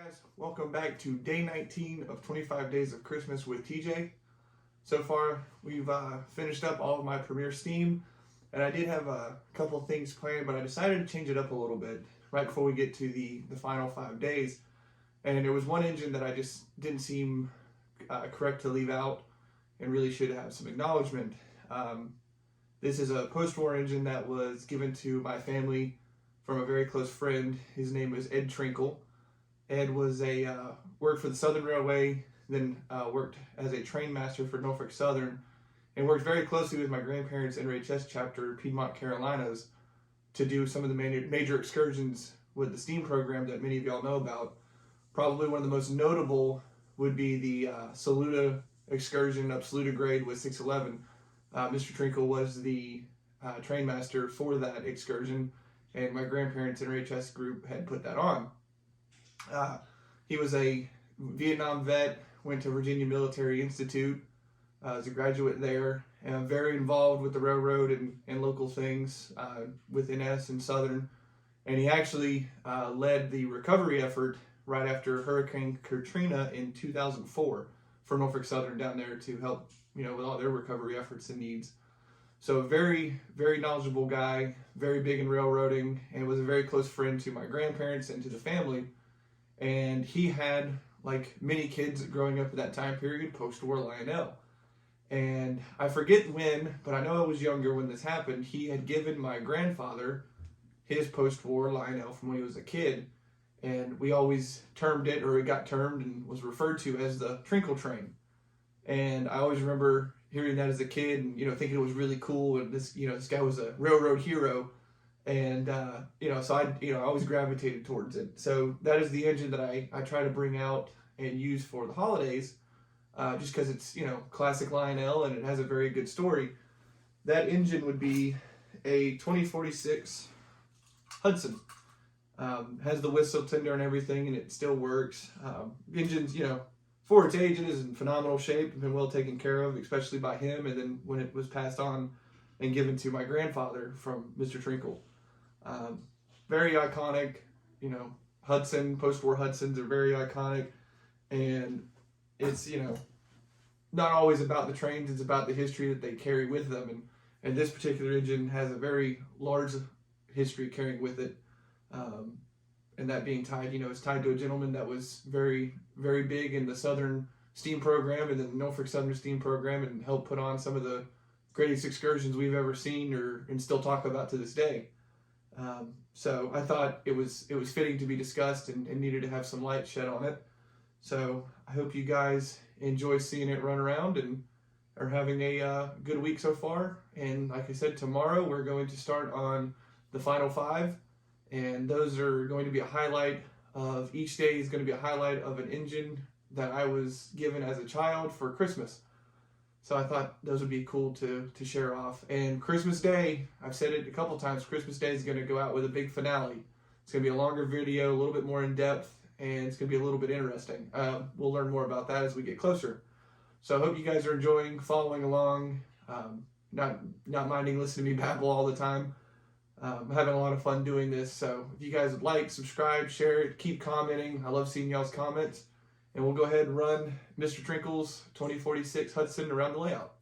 Guys, welcome back to day 19 of 25 Days of Christmas with TJ. So far, we've finished up all of my Premier Steam, and I did have a couple of things planned, but I decided to change it up a little bit right before we get to the final 5 days. And there was one engine that I just didn't seem correct to leave out and really should have some acknowledgement. This is a post-war engine that was given to my family from a very close friend. His name is Ed Trinkle. Ed was worked for the Southern Railway, then worked as a Trainmaster for Norfolk Southern, and worked very closely with my grandparents' NHRS chapter, Piedmont Carolinas, to do some of the major excursions with the steam program that many of y'all know about. Probably one of the most notable would be the Saluda excursion up Saluda grade with 611. Mr. Trinkle was the Trainmaster for that excursion, and my grandparents' NHRS group had put that on. He was a Vietnam vet, went to Virginia Military Institute, as a graduate there, and very involved with the railroad and local things with NS and Southern. And he actually led the recovery effort right after Hurricane Katrina in 2004 for Norfolk Southern down there to help, with all their recovery efforts and needs. So a very, very knowledgeable guy, very big in railroading, and was a very close friend to my grandparents and to the family. And he had, like many kids growing up at that time period, post-war Lionel. And I forget when, but I know I was younger when this happened. He had given my grandfather his post-war Lionel from when he was a kid. And we always termed it, or it got termed and was referred to as the Trinkle train. And I always remember hearing that as a kid and, thinking it was really cool. And this guy was a railroad hero. And, so I always gravitated towards it. So that is the engine that I try to bring out and use for the holidays, just because it's, classic Lionel and it has a very good story. That engine would be a 2046 Hudson. Has the whistle tender and everything, and it still works. Engine's, for its age, it is in phenomenal shape and been well taken care of, especially by him. And then when it was passed on and given to my grandfather from Mr. Trinkle. Very iconic, Hudson, post-war Hudsons are very iconic, and it's, not always about the trains, it's about the history that they carry with them, and this particular engine has a very large history carrying with it, and that being tied, it's tied to a gentleman that was very, very big in the Southern steam program and the Norfolk Southern steam program, and helped put on some of the greatest excursions we've ever seen and still talk about to this day. So I thought it was fitting to be discussed and needed to have some light shed on it. So I hope you guys enjoy seeing it run around and are having a good week so far. And like I said, tomorrow we're going to start on the final 5, and those are going to be a highlight of each day is going to be a highlight of an engine that I was given as a child for Christmas. So I thought those would be cool to share off. And Christmas Day, I've said it a couple times, Christmas Day is going to go out with a big finale. It's going to be a longer video, a little bit more in depth, and it's going to be a little bit interesting. We'll learn more about that as we get closer. So I hope you guys are enjoying, following along, not minding listening to me babble all the time. I'm having a lot of fun doing this. So if you guys would like, subscribe, share it, keep commenting. I love seeing y'all's comments. And we'll go ahead and run Mr. Trinkle's 2046 Hudson around the layout.